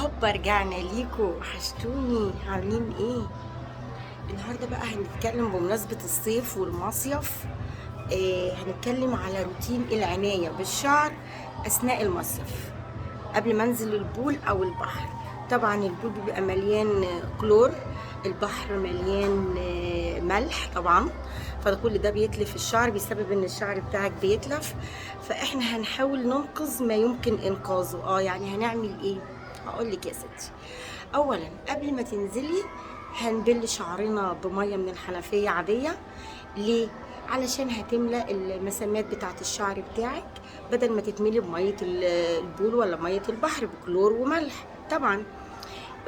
هوبا رجعنا ليكوا، وحشتوني. عاملين ايه؟ النهارده بقى هنتكلم بمناسبة الصيف والمصيف. هنتكلم على روتين العناية بالشعر أثناء المصيف قبل ما انزل البول أو البحر. طبعا البول بيبقى مليان كلور، البحر مليان ملح طبعا، فكل ده بيتلف الشعر، بسبب ان الشعر بتاعك بيتلف. فاحنا هنحاول ننقذ ما يمكن انقاذه. يعني هنعمل ايه؟ هقول لك يا ستي. اولا قبل ما تنزلي هنبل شعرنا بميه من الحنفيه عاديه. ليه؟ علشان هتملى المسامات بتاعه الشعر بتاعك، بدل ما تتملي بميه البول ولا ميه البحر بكلور وملح طبعا.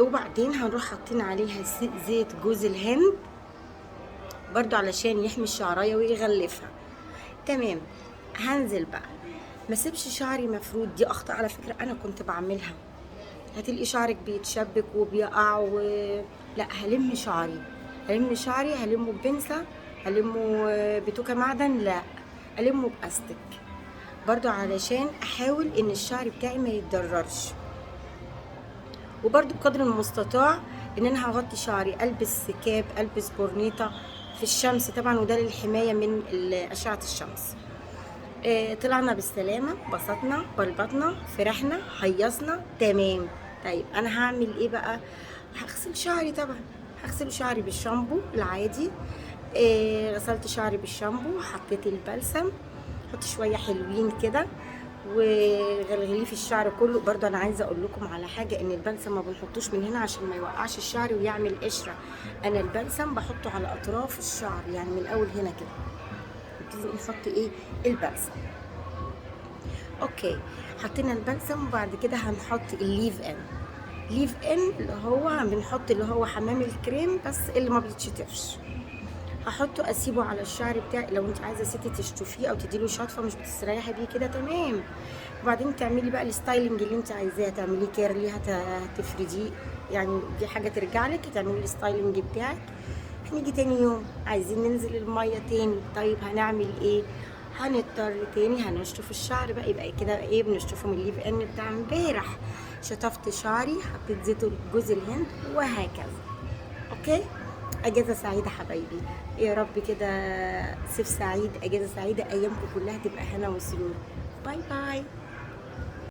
وبعدين هنروح حاطين عليها زيت جوز الهند برضو علشان يحمي الشعرايه ويغلفها. تمام. هنزل بقى، ما سيبش شعري مفرود. دي اخطاء على فكره انا كنت بعملها. هتلاقي شعرك بيتشبك وبيقع لا، هلم شعري هلمه ببنسة، هلمه بتوكة معدن، لا، ألمه بأستك برضو علشان أحاول إن الشعر بتاعي ما يتضررش. وبرضو بقدر المستطاع إن أنا هغطي شعري، ألبس كاب، ألبس بورنيطة في الشمس طبعا، وده للحماية من أشعة الشمس. طلعنا بالسلامة، بسطنا، بلبطنا، فرحنا، هيصنا، تمام. طيب انا هعمل ايه بقى؟ هغسل شعري طبعا. هغسل شعري بالشامبو العادي. غسلت شعري بالشامبو، حطيت البلسم، حط شوية حلوين كده وغلغليه في الشعر كله. برضو انا عايزه اقول لكم على حاجه، ان البلسم ما بنحطوش من هنا عشان ما يوقعش الشعر ويعمل قشره. انا البلسم بحطه على اطراف الشعر، يعني من اول هنا كده نبتدي نحط ايه؟ البلسم. اوكي، حطينا البلسم وبعد كده هنحط الليف ان. ليف ان اللي هو بنحط اللي هو حمام الكريم بس اللي ما بيتشطفش. هحطه اسيبه على الشعر بتاعي. لو انت عايزه ستي تشطفيه او تديله شطفه مش بتستريحي بيه كده، تمام. وبعدين تعملي بقى الستايلنج اللي انت عايزاه، تعملي كيرلي، هتفرديه، يعني دي حاجه ترجع لك، تعملي الستايلنج بتاعك. هنيجي تاني يوم عايزين ننزل الميه تاني، طيب هنعمل ايه؟ هنضطر تاني هنشطف الشعر بقى. يبقى كده ايه؟ بنشطفه من الليف ان بتاع امبارح. شطفت شعري، حطيت زيت جوز الهند، وهكذا. اوكي. اجازه سعيده حبايبي، يا رب كده صيف سعيد، اجازه سعيده، ايامكم كلها تبقى هنا وسرور. باي باي.